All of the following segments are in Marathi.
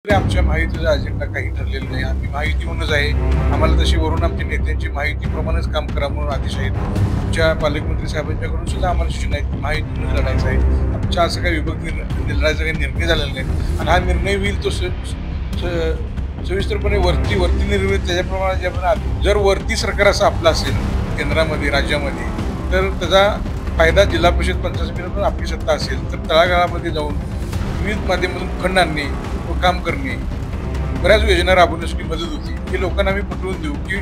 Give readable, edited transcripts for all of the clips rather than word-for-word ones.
आमच्या माहितीचा अजेंडा काही ठरलेला नाही. आम्ही माहिती म्हणूनच आहे. आम्हाला तशी वरून आमच्या नेत्यांची माहितीप्रमाणेच काम करा म्हणून आदेश आहेत. आमच्या पालकमंत्री साहेबांच्याकडून सुद्धा आम्हाला सूचना आहेत की माहिती म्हणून लढायचं आहे. आमच्या असं काही विभाग लढायचा काही निर्णय झालेला नाही आणि हा निर्णय होईल तो सविस्तरपणे वरती निर्मित त्याच्याप्रमाणे आपण जर वरती सरकार असं आपलं असेल केंद्रामध्ये राज्यामध्ये तर त्याचा फायदा जिल्हा परिषद पंचायत समितीवर आपली सत्ता असेल तर तळागाळामध्ये जाऊन विविध माध्यमातून फंड आणणे व काम करणे बऱ्याच योजना राबवण्यासाठी मदत होती. हे लोकांना आम्ही पटवून देऊ की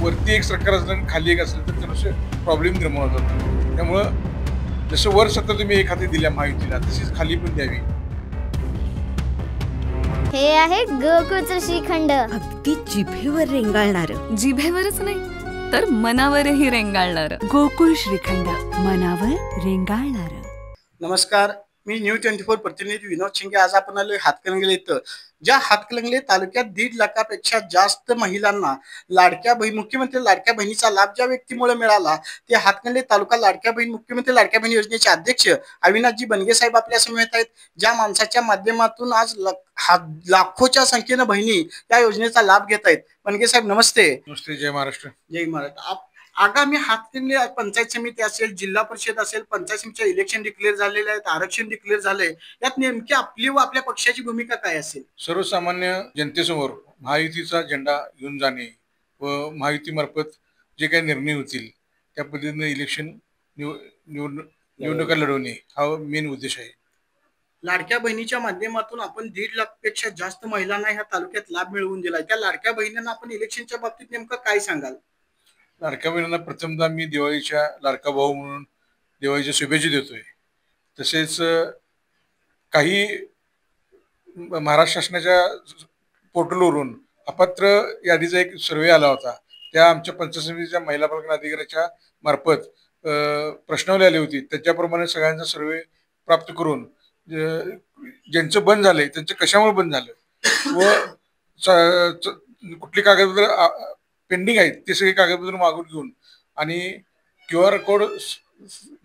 वरती एक सरकार असलं आणि खाली एक असलं तर थोडेसे प्रॉब्लेम निर्माण होतात. त्यामुळं जसं वर सत्ता तुम्ही एक हाती दिल्या माहितीला तशीच खाली पण द्यावी. हे आहे गोकुळचं श्रीखंड, अगदी जिभेवर रेंगाळणार. जिभेवरच नाही तर मनावरही रेंगाळणार. गोकुळ श्रीखंड, मनावर रेंगाळणार. नमस्कार, मी न्यू 24 प्रतिनिधी विनोद शिंगे. आज आपण आलोय हातकणंगले इथं. ज्या हातकणंगले तालुक्यात 1.5 लाखापेक्षा जास्त महिलांना मुख्यमंत्री लाडक्या बहिणीचा लाभ ज्या व्यक्तीमुळे मिळाला ते हातकणंगले तालुका मुख्यमंत्री लाडक्या बहिणी योजनेचे अध्यक्ष अविनाशजी बनगे साहेब आपल्या समोर आहेत. ज्या माणसाच्या माध्यमातून आज लाखोच्या संख्येनं बहिणी या योजनेचा लाभ घेत आहेत. बनगे साहेब नमस्ते. नमस्ते. जय महाराष्ट्र. जय महाराष्ट्र. आगामी हातकणंगले पंचायत समिती असेल, जिल्हा परिषद असेल, पंचायत समितीच्या इलेक्शन डिक्लेअर झालेले आहेत, आरक्षण डिक्लेअर झालंय. यात नेमकी आपली व आपल्या पक्षाची भूमिका काय असेल? सर्वसामान्य जनतेसमोर महायुतीचा झेंडा घेऊन जाणे व महायुतीमार्फत जे काही निर्णय होतील त्या पद्धतीने इलेक्शन निवडणुका लढवणे हा मेन उद्देश आहे. लाडक्या बहिणीच्या माध्यमातून आपण 1.5 लाखपेक्षा जास्त महिलांना ह्या तालुक्यात लाभ मिळवून दिला. त्या लाडक्या बहिणींना आपण इलेक्शनच्या बाबतीत नेमकं काय सांगाल? लाडक्या बहिणींना प्रथमतः मी दिवाळीच्या लाडका भाऊ म्हणून दिवाळीच्या शुभेच्छा देतोय. तसेच काही महाराष्ट्र शासनाच्या पोर्टलवरून अपात्र यादीचा एक सर्वे आला होता. त्या आमच्या पंचायत समितीच्या महिला पालक अधिकाऱ्याच्या मार्फत प्रश्नावली आली होती. त्याच्याप्रमाणे सगळ्यांचा सर्वे प्राप्त करून ज्यांचं बंद झालंय त्यांचं कशामुळे बंद झालं व कुठली कागदपत्र पेंडिंग आहेत ते सगळे कागदपत्र मागून घेऊन आणि QR कोड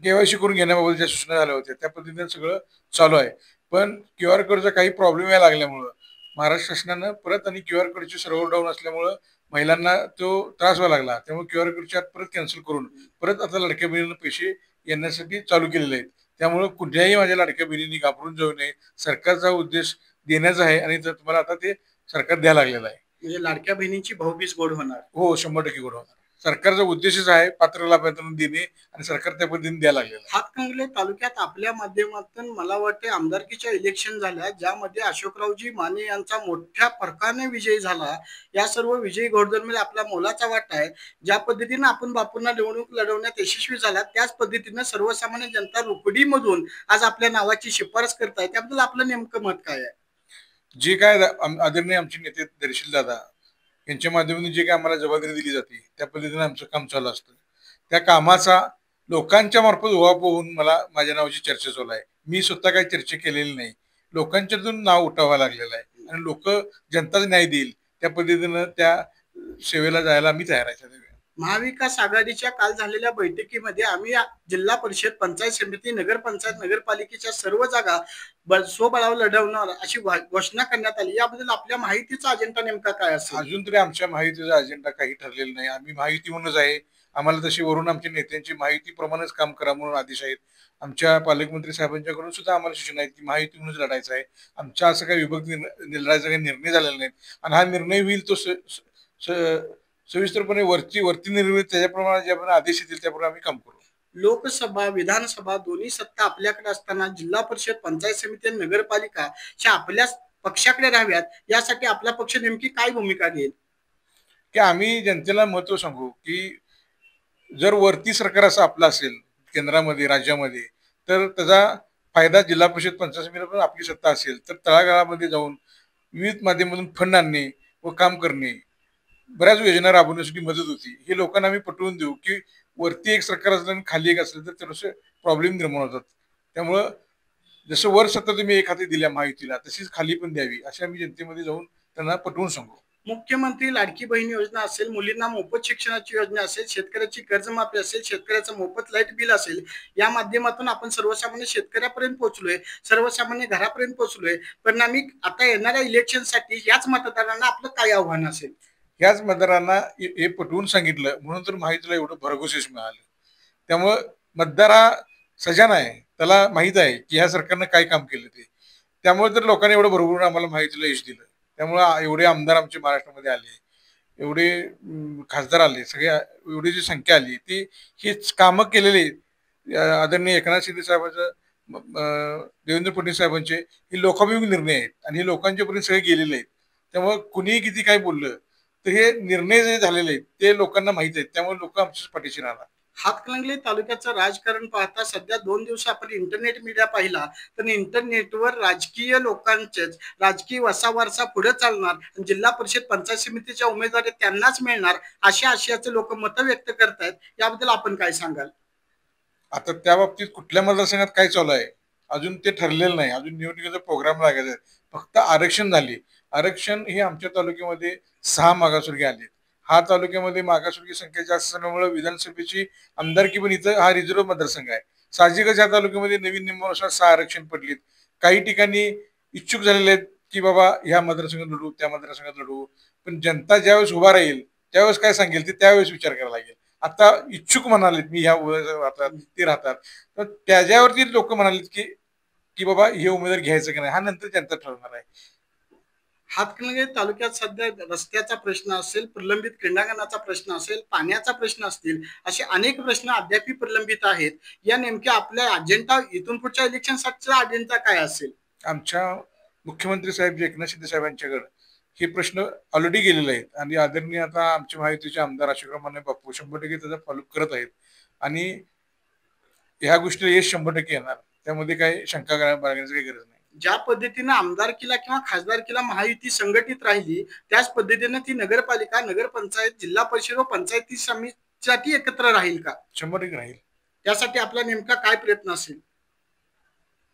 KYC करून घेण्याबाबत ज्या सूचना झाल्या होत्या त्या पद्धतीने सगळं चालू आहे. पण QR कोडचा काही प्रॉब्लेम यायला लागल्यामुळं महाराष्ट्र शासनानं परत आणि QR कोडचे सर्व्हर डाऊन असल्यामुळं महिलांना तो त्रास व्हायला लागला. त्यामुळे QR कोडच्या परत कॅन्सल करून परत आता लाडक्या बहिणींना पैसे येण्यासाठी चालू केलेले आहेत. त्यामुळे कुठल्याही माझ्या लाडक्या बहिणींनी घाबरून जाऊ नये. सरकारचा उद्देश देण्याचा आहे आणि तुम्हाला आता ते सरकार द्यायला लागलेलं आहे. म्हणजे लाडक्या बहिणींची भाऊबीज गोड होणार. हो, 100% गोड होणार. सरकारचा उद्देशच आहे पात्र लाभार्थ्यांना देणे आणि सरकार त्या पद्धतीने द्यायला लागलेलं आहे. हातकणंगले तालुक्यात आपल्या माध्यमातून मला वाटते आमदारकीच्या इलेक्शन झाल्या ज्यामध्ये अशोकरावजी माने यांचा मोठ्या फरकाने विजय झाला. या सर्व विजयी घोडदौडमध्ये आपला मोलाचा वाटा आहे. ज्या पद्धतीने आपण बापूंना निवडणूक लढवण्यात यशस्वी झाला त्याच पद्धतीने सर्वसामान्य जनता रुपडीमधून आज आपल्या नावाची शिफारस करताय. त्याबद्दल आपलं नेमकं मत काय आहे? जे काय आदरणीय आमचे नेते दर्शील दादा यांच्या माध्यमातून जे काय आम्हाला जबाबदारी दिली जाते त्या पद्धतीने आमचं काम चालू असतं. त्या कामाचा लोकांच्या मार्फत उहापोह होऊन मला माझ्या नावाची चर्चा चालू आहे. मी स्वतः काही चर्चा केलेली नाही. लोकांच्यातून नाव उठावं लागलेलं आहे आणि लोक जनताच न्याय देईल त्या पद्धतीनं त्या सेवेला जायला मी तयार आहे. महाविकास आघाडीच्या काल झालेल्या बैठकीमध्ये आम्ही जिल्हा परिषद, पंचायत समिती, नगरपंचायत, नगरपालिकेच्या सर्व जागा स्वबळावर लढवणार अशी घोषणा करण्यात आली. याबद्दल आपल्या माहितीचा अजेंडा नेमका काय असेल? अजून तरी आमच्या माहितीचा अजेंडा काही ठरलेला नाही. आम्ही माहिती म्हणूनच आहे. आम्हाला तशी वरून आमच्या नेत्यांची माहितीप्रमाणेच काम करा म्हणून आदेश आहेत. आमच्या पालकमंत्री साहेबांच्याकडून सुद्धा आम्हाला सूचना आहेत की माहिती म्हणूनच लढायचं आहे. आमच्या असं काही विभाग लढायचा काही निर्णय झालेला नाही आणि हा निर्णय होईल तो सविस्तरपणे वरती निर्मित त्याच्याप्रमाणे जे आपण आदेश येतील त्याप्रमाणे आम्ही काम करू. लोकसभा, विधानसभा दोन्ही सत्ता आपल्याकडे असताना जिल्हा परिषद, पंचायत समिती आणि नगरपालिका आपल्या पक्षाकडे राहाव्यात यासाठी आपला पक्ष नेमकी काय भूमिका घेईल? की आम्ही जनतेला महत्व सांगू की जर वरती सरकार असं आपलं असेल केंद्रामध्ये राज्यामध्ये तर त्याचा फायदा जिल्हा परिषद पंचायत समितीवर आपली सत्ता असेल तर तळागाळामध्ये जाऊन विविध माध्यमातून फंड आणणे व काम करणे बऱ्याच योजना राबवण्यासाठी मदत होती. हे लोकांना आम्ही पटवून देऊ की वरती एक सरकार असलं आणि खाली एक असलं तर थोडेसे प्रॉब्लेम निर्माण होतात. त्यामुळं जसं वर सत्ता तुम्ही एक हाती दिल्या माहितीला तशीच खाली पण द्यावी अशी आम्ही जनतेमध्ये जाऊन त्यांना पटवून सांगू. मुख्यमंत्री लाडकी बहीण योजना असेल, मुलींना मोफत शिक्षणाची योजना असेल, शेतकऱ्याची कर्जमाफी असेल, शेतकऱ्याचं मोफत लाईट बिल असेल, या माध्यमातून आपण सर्वसामान्य शेतकऱ्यापर्यंत पोहोचलोय, सर्वसामान्य घरापर्यंत पोहोचलोय. परिणामी आता येणाऱ्या इलेक्शनसाठी याच मतदारांना आपलं काय आव्हान असेल? याच मतदारांना हे पटवून सांगितलं म्हणून तर माहितीला एवढं भरघोस यश मिळालं. त्यामुळं मतदार हा सजान आहे, त्याला माहीत आहे की ह्या सरकारनं काय काम केलं ते. त्यामुळे तर लोकांनी एवढं भरभरून आम्हाला माहितीला यश दिलं. त्यामुळं एवढे आमदार आमच्या महाराष्ट्रामध्ये आले, एवढे खासदार आले, सगळ्या एवढी जी संख्या आली ती हीच कामं केलेली आदरणीय एकनाथ शिंदे साहेबांचं, देवेंद्र फडणवीस साहेबांचे हे लोकाभिमुख निर्णय आहेत आणि हे लोकांच्यापर्यंत सगळे गेलेले आहेत. त्यामुळे कुणीही किती काय बोललं तर हे निर्णय जे झालेले आहेत ते लोकांना माहित आहेत. त्यामुळे लोक आमच्याच पाठीशी राहणार. हातकणंगले तालुक्याचं राजकारण पाहता सध्या 2 दिवस आपण इंटरनेट मीडिया पाहिला तर इंटरनेटवर राजकीय लोकांचेच राजकीय वसावारसा पुढे चालणार, जिल्हा परिषद पंचायत समितीच्या उमेदवारी त्यांनाच मिळणार अशा आशयाचे लोक मतं व्यक्त करतायत. याबद्दल आपण काय सांगाल? आता त्या बाबतीत कुठल्या मतदारसंघात काय चालू आहे अजून ते ठरलेलं नाही. अजून निवडणुकीचा प्रोग्राम लागायचा आहे. फक्त आरक्षण झाले. आरक्षण हे आमच्या तालुक्यामध्ये 6 मागासवर्गीय आले. हा तालुक्यामध्ये मागासवर्गीय संख्या जास्त असल्यामुळे विधानसभेची आमदारकी पण इथं हा रिझर्व्ह मतदारसंघ आहे. साहजिकच या तालुक्यामध्ये नवीन नियमानुसार 6 आरक्षण पडलीत. काही ठिकाणी इच्छुक झालेले आहेत की बाबा ह्या मतदारसंघात लढू, त्या मतदारसंघात लढू. पण जनता ज्यावेळेस उभा राहील त्यावेळेस काय सांगेल ते त्यावेळेस विचार करायला लागेल. आता इच्छुक म्हणालेत मी ह्या राहतात ते राहतात, तर त्याच्यावरती लोक म्हणालेत की की बाबा हे उमेदवार घ्यायचं की नाही हा नंतर जनता ठरवणार आहे. हातकणंगले तालुक्यात सध्या रस्त्याचा प्रश्न असेल, प्रलंबित क्रीडांगणाचा प्रश्न असेल, पाण्याचा प्रश्न असतील, असे अनेक प्रश्न अद्याप प्रलंबित आहेत. या नेमक्या आपल्या अजेंडा इथून पुढच्या इलेक्शनसाठीचा अजेंडा काय असेल? आमच्या मुख्यमंत्री साहेब जे एकनाथ शिंदे साहेबांच्याकडे हे प्रश्न ऑलरेडी गेलेले आहेत आणि आदरणीय आता आमचे महायुतीचे आमदार अशोकराव माने बापू 100% त्याचा फॉलोअप करत आहेत आणि ह्या गोष्टीला यश 100% येणार. त्यामध्ये काही शंका बाळगण्याची काही गरज नाही. ज्या पद्धतीने आमदारकीला किंवा खासदारकीला महायुती संघटित राहिली त्याच पद्धतीने ती नगरपालिका, नगरपंचायत, जिल्हा परिषद व पंचायती समितीसाठी एकत्र राहील का? 100% राहील. त्यासाठी आपला नेमका काय प्रयत्न असेल?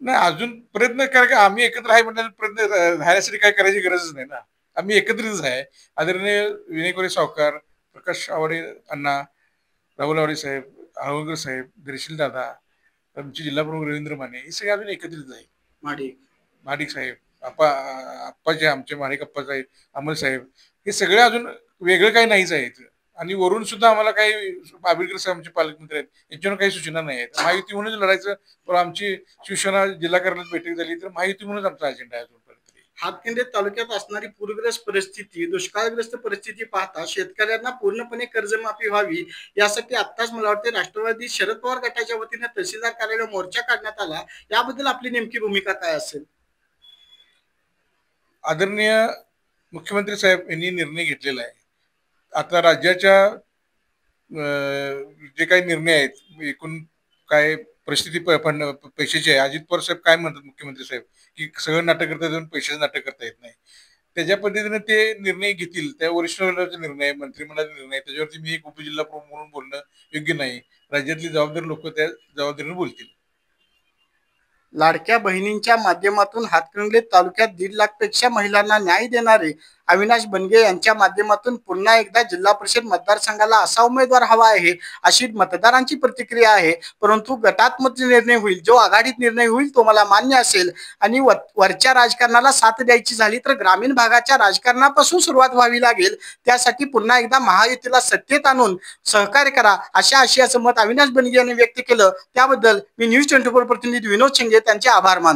नाही अजून प्रयत्न करा की आम्ही एकत्र आहे म्हणजे प्रयत्न राहण्यासाठी काय करायची गरजच नाही ना. आम्ही एकत्रितच आहे. आदरणीय विनय कोरे सावकार, प्रकाश आवाडे अण्णा, राहुल आवाडे साहेब, आळवणकर साहेब, दर्शील दादा, आमचे जिल्हा प्रमुख रवींद्र माने हे सगळे अजून एकत्रित आहे. माडिक साहेब, आप्पाचे आमचे माडिक अप्पा साहेब, अमल साहेब हे सगळे अजून वेगळं काही नाहीच आहेत. आणि वरून सुद्धा आम्हाला काही आंबेडकर साहेब आमचे पालकमंत्री आहेत यांच्यावर काही सूचना नाही आहेत. माहिती म्हणूनच लढायचं. पण आमची शिवसेना जिल्हा कार्यालयात बैठक झाली तर माहिती म्हणूनच आमचा अजेंडा आहे अजूनपर्यंत. हातकणंगले तालुक्यात असणारी पूरग्रस्त परिस्थिती, दुष्काळग्रस्त परिस्थिती पाहता शेतकऱ्यांना पूर्णपणे कर्जमाफी व्हावी यासाठी आत्ताच मला वाटते राष्ट्रवादी शरद पवार गटाच्या वतीने तहसीलदार कार्यालय मोर्चा काढण्यात आला. याबद्दल आपली नेमकी भूमिका काय असेल? आदरणीय मुख्यमंत्री साहेब यांनी निर्णय घेतलेला आहे. आता राज्याच्या जे काही निर्णय आहेत एकूण काय परिस्थिती पैशाची आहे. अजित पवार साहेब काय म्हणतात मुख्यमंत्री साहेब की सगळं नाटक करता येऊन पैशाचं नाटक करता येत नाही. त्याच्या पद्धतीने ते निर्णय घेतील. त्या वरिष्ठ लेवलचा निर्णय, मंत्रिमंडळाचा निर्णय, त्याच्यावरती मी एक उपजिल्हा प्रमुख म्हणून बोलणं योग्य नाही. राज्यातली जबाबदार लोक त्या जबाबदारीने बोलतील. लाडक्या बहिणींच्या माध्यमातून हातकणंगले तालुक्यात 1.5 लाख पेक्षा महिलांना न्याय देणारे अविनाश बनगे यांच्या माध्यमातून पुन्हा एकदा जिल्हा परिषद मतदारसंघाला असा उमेदवार हवा आहे अशी मतदारांची प्रतिक्रिया आहे. परंतु गटात्मक निर्णय होईल, जो आघाडीत निर्णय होईल तो मला मान्य असेल आणि वरच्या राजकारणाला साथ द्यायची झाली तर ग्रामीण भागाच्या राजकारणापासून सुरुवात व्हावी लागेल. त्यासाठी पुन्हा एकदा महायुतीला सत्तेत आणून सहकार्य करा अशा आशयाचं मत अविनाश बनगे यांनी व्यक्त केलं. त्याबद्दल मी न्यूज 24 प्रतिनिधी विनोद शिंगे त्यांचे आभार मानतो.